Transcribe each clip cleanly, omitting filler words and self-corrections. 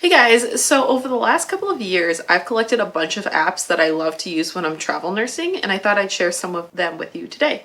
Hey guys, so over the last couple of years, I've collected a bunch of apps that I love to use when I'm travel nursing, and I thought I'd share some of them with you today.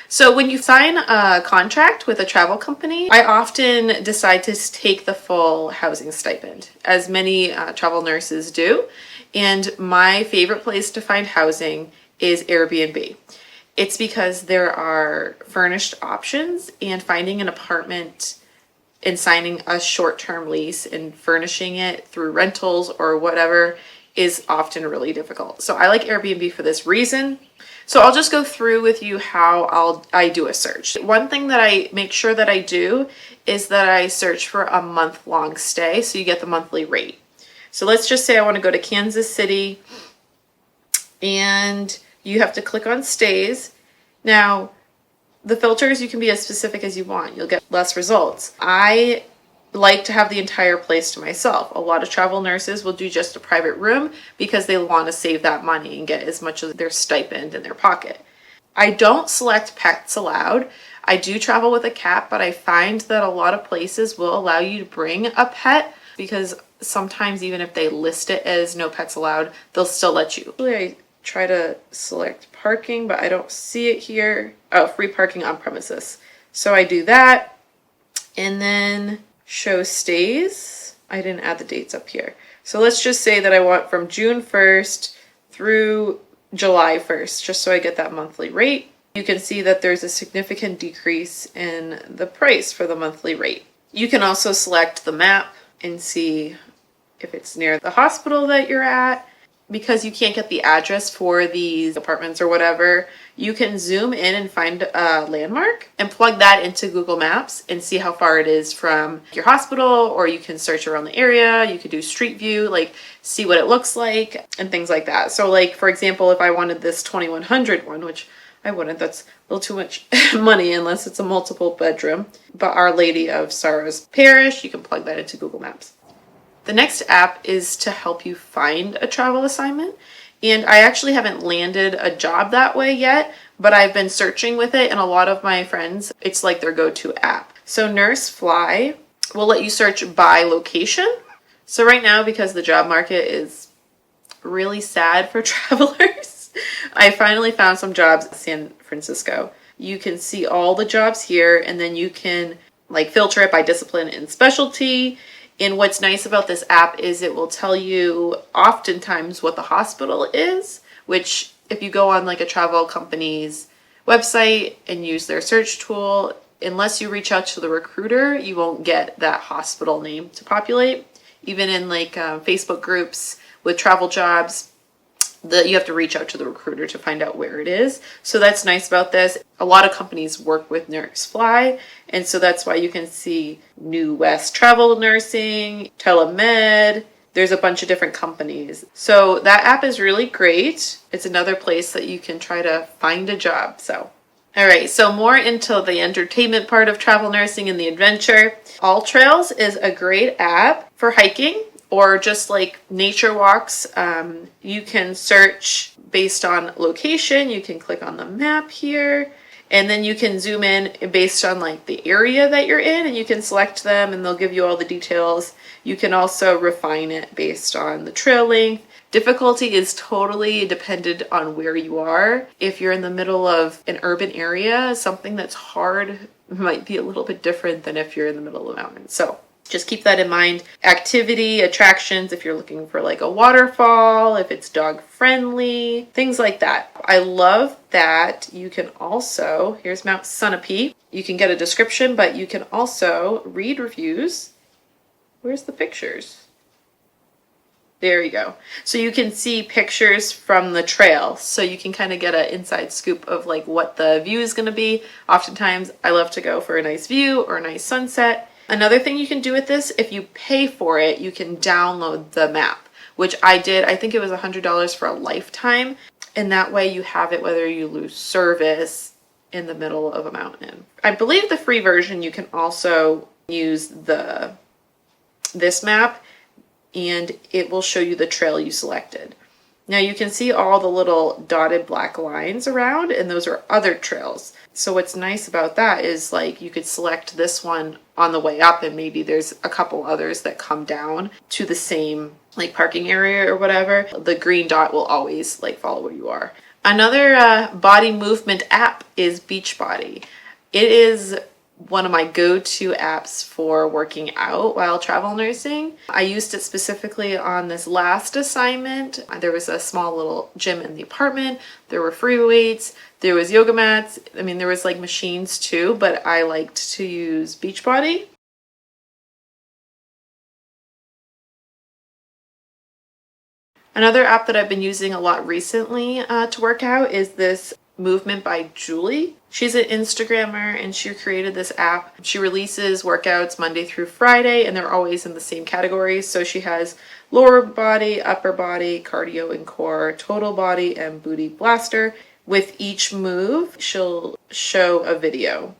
So when you sign a contract with a travel company, I often decide to take the full housing stipend, as many travel nurses do. And my favorite place to find housing is Airbnb. It's because there are furnished options, and finding an apartment and signing a short-term lease and furnishing it through rentals or whatever is often really difficult. So I like Airbnb for this reason. So I'll just go through with you how I do a search. One thing that I make sure that I do is that I search for a month-long stay, so you get the monthly rate. So let's just say I want to go to Kansas City, and you have to click on stays. Now, the filters, you can be as specific as you want. You'll get less results. I like to have the entire place to myself. A lot of travel nurses will do just a private room because they want to save that money and get as much of their stipend in their pocket. I don't select pets allowed. I do travel with a cat, but I find that a lot of places will allow you to bring a pet because sometimes even if they list it as no pets allowed, they'll still let you. I try to select parking, but I don't see it here. Oh, free parking on premises. So I do that, and then show stays. I didn't add the dates up here. So let's just say that I want from June 1st through July 1st, just so I get that monthly rate. You can see that there's a significant decrease in the price for the monthly rate. You can also select the map and see if it's near the hospital that you're at. Because you can't get the address for these apartments or whatever, you can zoom in and find a landmark and plug that into Google Maps and see how far it is from your hospital, or you can search around the area. You could do street view, like see what it looks like and things like that. So like, for example, if I wanted this 2100 one, which I wouldn't, that's a little too much money unless it's a multiple bedroom, but Our Lady of Sorrows Parish, you can plug that into Google Maps. The next app is to help you find a travel assignment. And I actually haven't landed a job that way yet, but I've been searching with it, and a lot of my friends, it's like their go-to app. So NurseFly will let you search by location. So right now, because the job market is really sad for travelers, I finally found some jobs in San Francisco. You can see all the jobs here, and then you can like filter it by discipline and specialty. And what's nice about this app is it will tell you oftentimes what the hospital is, which if you go on like a travel company's website and use their search tool, unless you reach out to the recruiter, you won't get that hospital name to populate. Even in like Facebook groups with travel jobs, you have to reach out to the recruiter to find out where it is. So that's nice about this. A lot of companies work with NurseFly, and so that's why you can see New West Travel Nursing, Telemed. There's a bunch of different companies. So that app is really great. It's another place that you can try to find a job. So, all right, so more into the entertainment part of travel nursing and the adventure. AllTrails is a great app for hiking or just like nature walks. You can search based on location. You can click on the map here, and then you can zoom in based on like the area that you're in, and you can select them and they'll give you all the details. You can also refine it based on the trail length. Difficulty is totally dependent on where you are. If you're in the middle of an urban area, something that's hard might be a little bit different than if you're in the middle of a mountain. So just keep that in mind. Activity, attractions, if you're looking for like a waterfall, if it's dog friendly, things like that. I love that you can also, here's Mount Sunapee. You can get a description, but you can also read reviews. Where's the pictures? There you go. So you can see pictures from the trail. So you can kind of get an inside scoop of like what the view is going to be. Oftentimes I love to go for a nice view or a nice sunset. Another thing you can do with this, if you pay for it, you can download the map, which I did. I think it was $100 for a lifetime. And that way you have it whether you lose service in the middle of a mountain. I believe the free version, you can also use this map, and it will show you the trail you selected. Now you can see all the little dotted black lines around, and those are other trails. So what's nice about that is like you could select this one on the way up, and maybe there's a couple others that come down to the same like parking area or whatever. The green dot will always like follow where you are. Another body movement app is BeachBody. It is one of my go-to apps for working out while travel nursing. I used it specifically on this last assignment. There was a small little gym in the apartment. There were free weights. There was yoga mats. I mean, there was like machines too, but I liked to use BeachBody. Another app that I've been using a lot recently to work out is this Movement by Julie. She's an Instagrammer and she created this app. She releases workouts Monday through Friday and they're always in the same categories. So she has lower body, upper body, cardio and core, total body, and booty blaster. With each move, she'll show a video.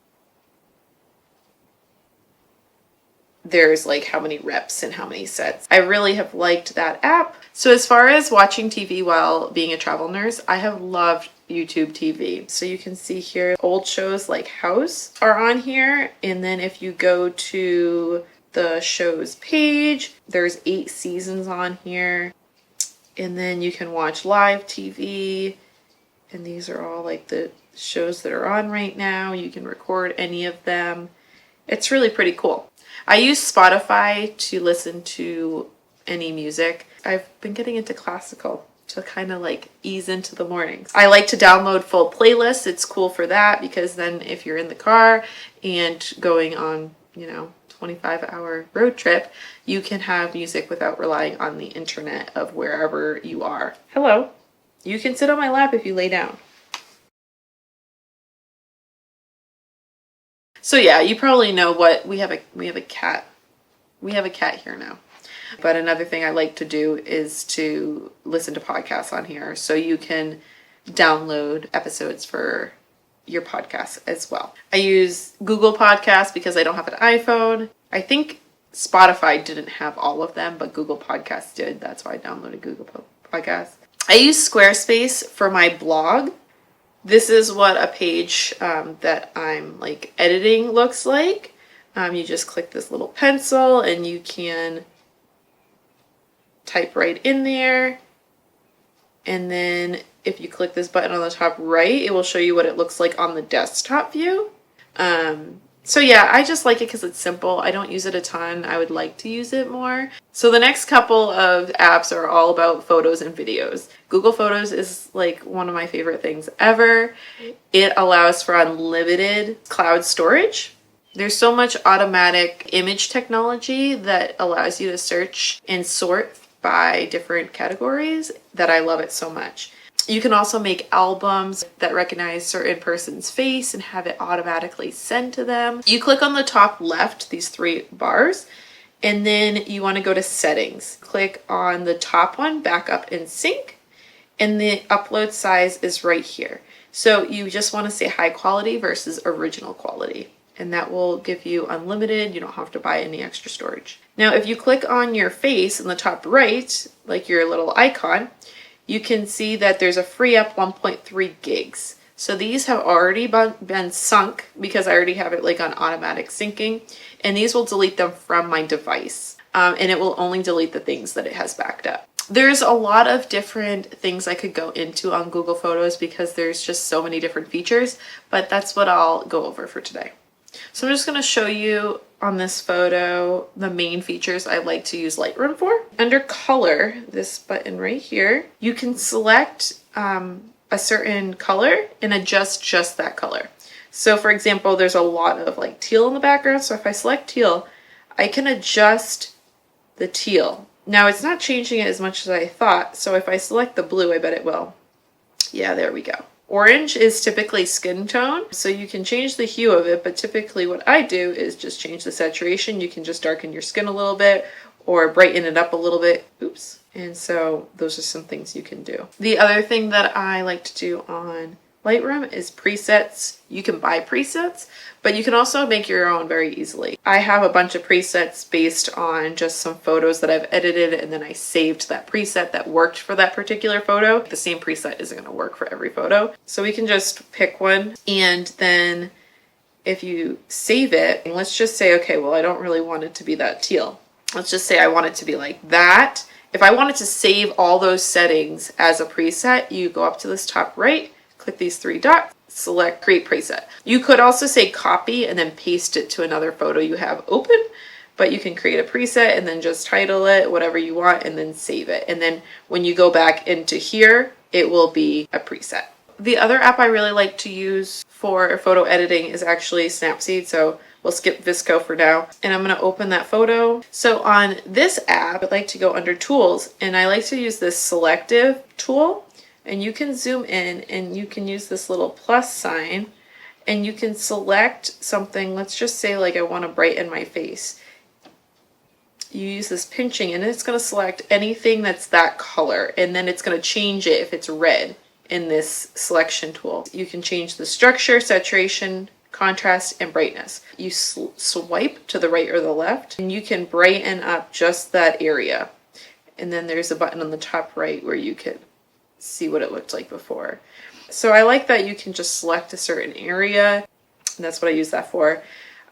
There's like how many reps and how many sets. I really have liked that app. So as far as watching TV while being a travel nurse, I have loved YouTube TV. So you can see here old shows like House are on here. And then if you go to the show's page, there's 8 seasons on here. And then you can watch live TV. And these are all like the shows that are on right now. You can record any of them. It's really pretty cool. I use Spotify to listen to any music. I've been getting into classical to kind of like ease into the mornings. I like to download full playlists. It's cool for that because then if you're in the car and going on, 25-hour road trip, you can have music without relying on the internet of wherever you are. Hello. You can sit on my lap if you lay down. So yeah, you probably know what we have a cat. We have a cat here now. But another thing I like to do is to listen to podcasts on here. So you can download episodes for your podcast as well. I use Google Podcasts because I don't have an iPhone. I think Spotify didn't have all of them, but Google Podcasts did. That's why I downloaded Google Podcasts. I use Squarespace for my blog. This is what a page that I'm like editing looks like. You just click this little pencil and you can type right in there. And then if you click this button on the top right, it will show you what it looks like on the desktop view. So yeah, I just like it because it's simple. I don't use it a ton. I would like to use it more. So the next couple of apps are all about photos and videos. Google Photos is like one of my favorite things ever. It allows for unlimited cloud storage. There's so much automatic image technology that allows you to search and sort by different categories that I love it so much. You can also make albums that recognize certain person's face and have it automatically sent to them. You click on the top left, these 3 bars, and then you want to go to settings. Click on the top one, backup and sync, and the upload size is right here. So you just want to say high quality versus original quality, and that will give you unlimited. You don't have to buy any extra storage. Now, if you click on your face in the top right, like your little icon, you can see that there's a free up 1.3 gigs. So these have already been sunk because I already have it like on automatic syncing, and these will delete them from my device. And it will only delete the things that it has backed up. There's a lot of different things I could go into on Google Photos because there's just so many different features, but that's what I'll go over for today. So I'm just going to show you on this photo the main features I like to use Lightroom for. Under color, this button right here, you can select a certain color and adjust just that color. So for example, there's a lot of like teal in the background. So if I select teal, I can adjust the teal. Now it's not changing it as much as I thought. So if I select the blue, I bet it will. Yeah, there we go. Orange is typically skin tone, so you can change the hue of it, but typically what I do is just change the saturation. You can just darken your skin a little bit or brighten it up a little bit. Oops. And so those are some things you can do. The other thing that I like to do on Lightroom is presets. You can buy presets, but you can also make your own very easily. I have a bunch of presets based on just some photos that I've edited, and then I saved that preset that worked for that particular photo. The same preset isn't going to work for every photo. So we can just pick one, and then if you save it, and let's just say, okay, well, I don't really want it to be that teal. Let's just say I want it to be like that. If I wanted to save all those settings as a preset, you go up to this top right, click these three dots, select create preset. You could also say copy and then paste it to another photo you have open, but you can create a preset and then just title it whatever you want and then save it. And then when you go back into here, it will be a preset. The other app I really like to use for photo editing is actually SnapSeed. So we'll skip VSCO for now. And I'm going to open that photo. So on this app, I'd like to go under tools, and I like to use this selective tool. And you can zoom in and you can use this little plus sign and you can select something. Let's just say like I want to brighten my face. You use this pinching and it's going to select anything that's that color, and then it's going to change it if it's red in this selection tool. You can change the structure, saturation, contrast, and brightness. You swipe to the right or the left and you can brighten up just that area. And then there's a button on the top right where you can see what it looked like before. So I like that you can just select a certain area, and that's what I use that for.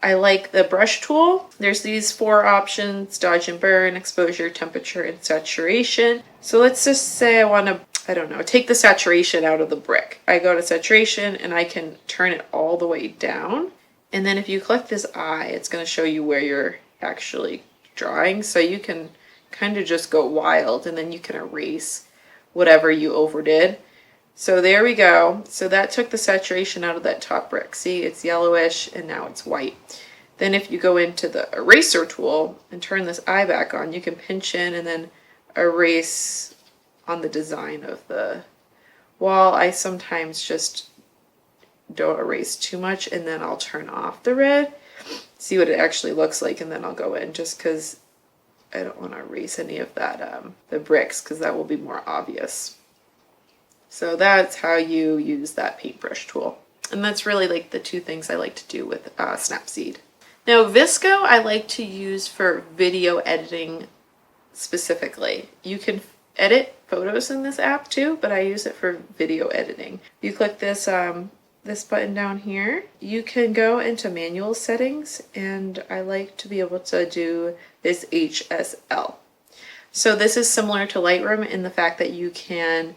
I like the brush tool. There's these 4 options: dodge and burn, exposure, temperature, and saturation. So let's just say I want to, I don't know, take the saturation out of the brick. I go to saturation and I can turn it all the way down. And then if you click this eye, it's going to show you where you're actually drawing. So you can kind of just go wild, and then you can erase whatever you overdid. So there we go. So that took the saturation out of that top brick. See, it's yellowish and now it's white. Then if you go into the eraser tool and turn this eye back on, you can pinch in and then erase on the design of the wall. I sometimes just don't erase too much, and then I'll turn off the red, see what it actually looks like, and then I'll go in, just because I don't want to erase any of that, the bricks, because that will be more obvious. So that's how you use that paintbrush tool. And that's really like the 2 things I like to do with SnapSeed. Now VSCO I like to use for video editing specifically. You can edit photos in this app too, but I use it for video editing. You click this this button down here, you can go into manual settings, and I like to be able to do this HSL. So this is similar to Lightroom in the fact that you can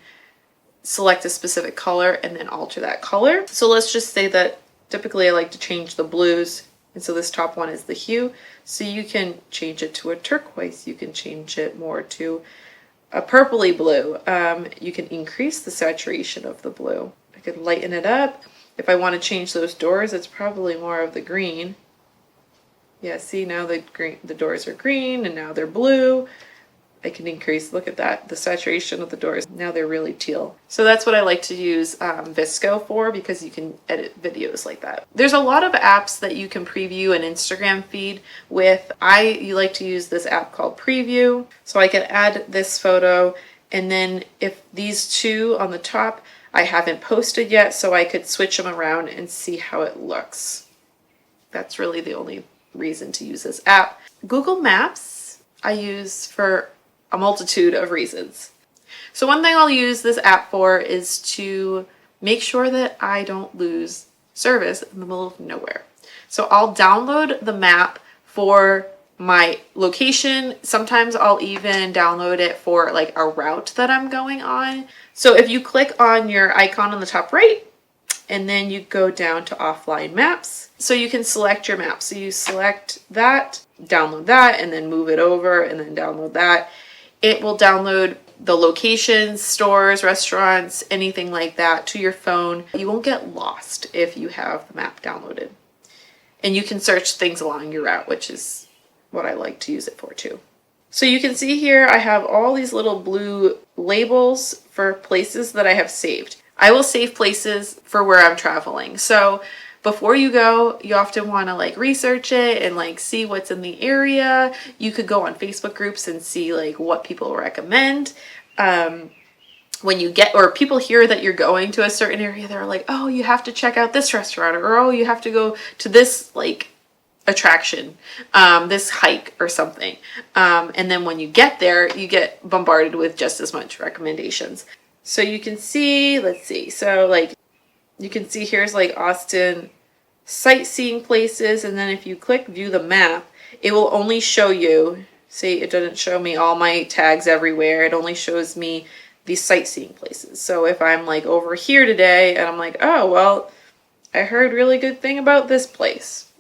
select a specific color and then alter that color. So let's just say that typically I like to change the blues, and so this top one is the hue. So you can change it to a turquoise, you can change it more to a purpley blue. You can increase the saturation of the blue. I could lighten it up. If I want to change those doors, it's probably more of the green. Yeah, see, now the doors are green and now they're blue. I can increase, look at that, the saturation of the doors. Now they're really teal. So that's what I like to use VSCO for, because you can edit videos like that. There's a lot of apps that you can preview an Instagram feed with. You like to use this app called Preview. So I can add this photo, and then if these 2 on the top I haven't posted yet, so I could switch them around and see how it looks. That's really the only reason to use this app. Google Maps I use for a multitude of reasons. So one thing I'll use this app for is to make sure that I don't lose service in the middle of nowhere. So I'll download the map for my location. Sometimes I'll even download it for like a route that I'm going on. So if you click on your icon on the top right, and then you go down to offline maps, so you can select your map. So you select that, download that, and then move it over, and then download that. It will download the locations, stores, restaurants, anything like that to your phone. You won't get lost if you have the map downloaded. And you can search things along your route, which is what I like to use it for too. So you can see here I have all these little blue labels for places that I have saved. I will save places for where I'm traveling. So before you go, you often want to like research it and like see what's in the area. You could go on Facebook groups and see like what people recommend. when you get, or people hear that you're going to a certain area, they're like, oh, you have to check out this restaurant, or oh, you have to go to this like attraction, this hike or something. And then when you get there, you get bombarded with just as much recommendations. So you can see, let's see. So like you can see here's like Austin sightseeing places. And then if you click view the map, it will only show you, see, it doesn't show me all my tags everywhere. It only shows me these sightseeing places. So if I'm like over here today and I'm like, oh, well, I heard really good thing about this place.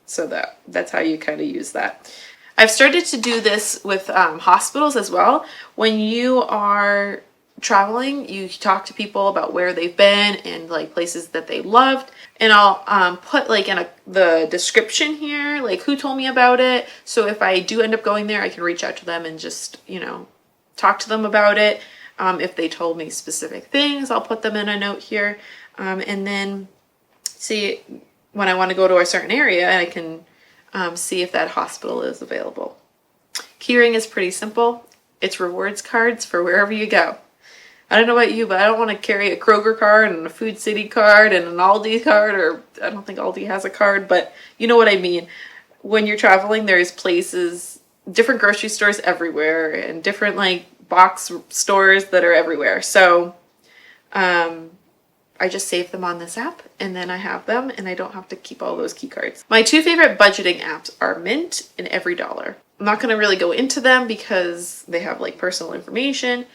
So that's how you kind of use that. I've started to do this with hospitals as well. When you are traveling, you talk to people about where they've been and like places that they loved. And I'll put like in the description here, like who told me about it. So if I do end up going there, I can reach out to them and just, you know, talk to them about it. If they told me specific things, I'll put them in a note here. And then see when I want to go to a certain area, I can see if that hospital is available. Keyring is pretty simple. It's rewards cards for wherever you go. I don't know about you, but I don't want to carry a Kroger card and a Food City card and an Aldi card, or I don't think Aldi has a card, but you know what I mean. When you're traveling, there's places, different grocery stores everywhere, and different like box stores that are everywhere. So I just save them on this app and then I have them and I don't have to keep all those key cards. My two favorite budgeting apps are Mint and EveryDollar. I'm not going to really go into them because they have like personal information,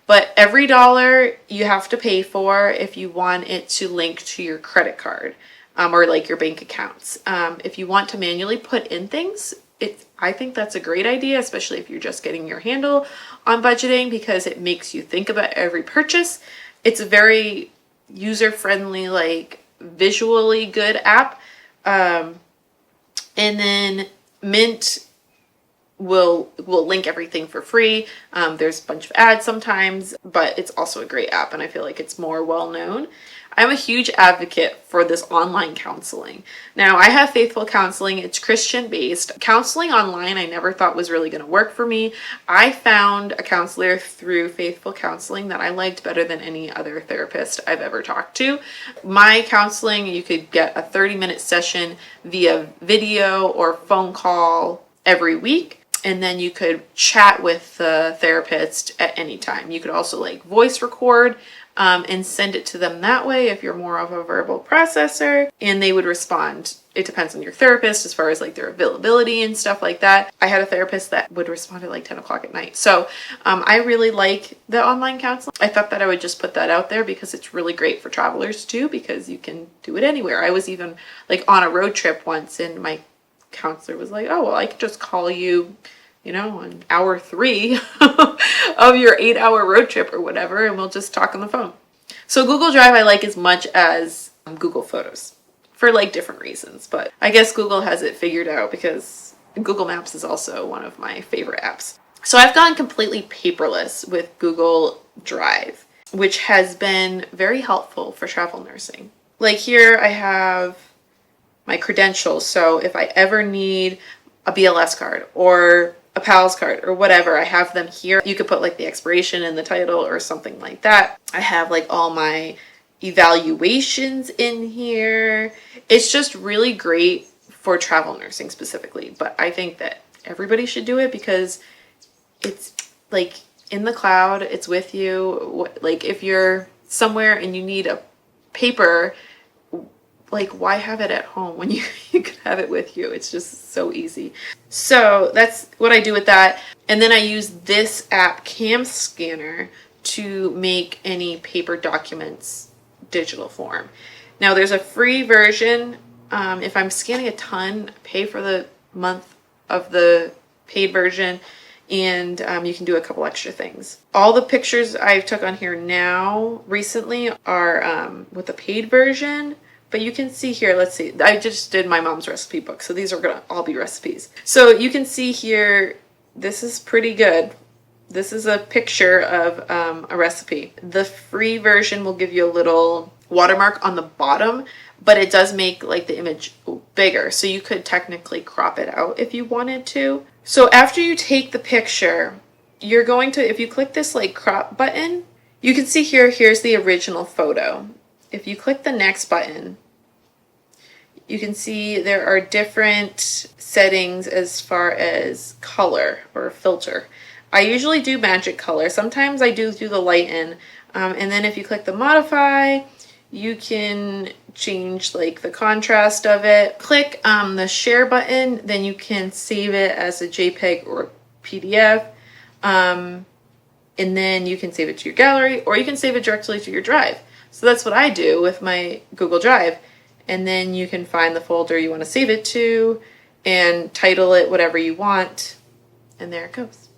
but EveryDollar you have to pay for if you want it to link to your credit card or like your bank accounts. If you want to manually put in things, I think that's a great idea, especially if you're just getting your handle on budgeting, because it makes you think about every purchase. It's a very user-friendly, like visually good app. And then Mint will link everything for free. There's a bunch of ads sometimes, but it's also a great app and I feel like it's more well known. I'm a huge advocate for this online counseling. Now, I have Faithful Counseling. It's Christian-based. Counseling online I never thought was really going to work for me. I found a counselor through Faithful Counseling that I liked better than any other therapist I've ever talked to. My counseling, you could get a 30-minute session via video or phone call every week. And then you could chat with the therapist at any time. You could also like voice record and send it to them that way if you're more of a verbal processor, and they would respond. It depends on your therapist as far as like their availability and stuff like that. I had a therapist that would respond at like 10 o'clock at night. So I really like the online counseling. I thought that I would just put that out there because it's really great for travelers too, because you can do it anywhere. I was even like on a road trip once and my counselor was like, oh, well, I could just call you, you know, on hour 3 of your 8-hour road trip or whatever, and we'll just talk on the phone. So Google Drive I like as much as Google Photos for like different reasons, but I guess Google has it figured out because Google Maps is also one of my favorite apps. So I've gone completely paperless with Google Drive, which has been very helpful for travel nursing. Like here I have my credentials, so if I ever need a BLS card or a PALS card or whatever, I have them here. You could put like the expiration in the title or something like that. I have like all my evaluations in here. It's just really great for travel nursing specifically, but I think that everybody should do it because it's like in the cloud, it's with you. Like if you're somewhere and you need a paper, like why have it at home when you could have it with you? It's just so easy. So that's what I do with that. And then I use this app, Cam Scanner, to make any paper documents digital form. Now there's a free version. If I'm scanning a ton, pay for the month of the paid version, and you can do a couple extra things. All the pictures I took on here now recently are with the paid version. But you can see here, let's see, I just did my mom's recipe book, so these are gonna all be recipes. So you can see here, this is pretty good. This is a picture of a recipe. The free version will give you a little watermark on the bottom, but it does make like the image bigger. So you could technically crop it out if you wanted to. So after you take the picture, you're going to, if you click this like crop button, You can see here, here's the original photo. If you click the next button, you can see there are different settings as far as color or filter. I usually do magic color. Sometimes I do the lighten. And then if you click the modify, you can change like the contrast of it. Click the share button, then you can save it as a JPEG or PDF. And then you can save it to your gallery, or you can save it directly to your drive. So that's what I do with my Google Drive. And then you can find the folder you want to save it to and title it whatever you want. And there it goes.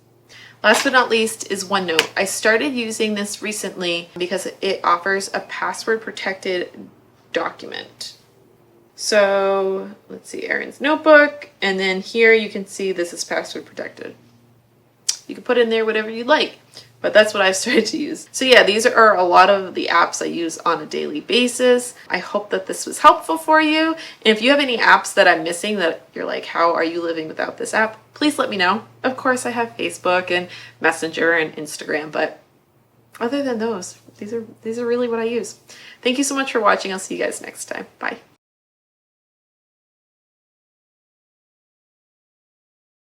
Last but not least is OneNote. I started using this recently because it offers a password protected document. So let's see, Erin's notebook. And then here you can see this is password protected. You can put in there whatever you like, but that's what I've started to use. So yeah, these are a lot of the apps I use on a daily basis. I hope that this was helpful for you. And if you have any apps that I'm missing that you're like, how are you living without this app? Please let me know. Of course, I have Facebook and Messenger and Instagram, but other than those, these are really what I use. Thank you so much for watching. I'll see you guys next time. Bye.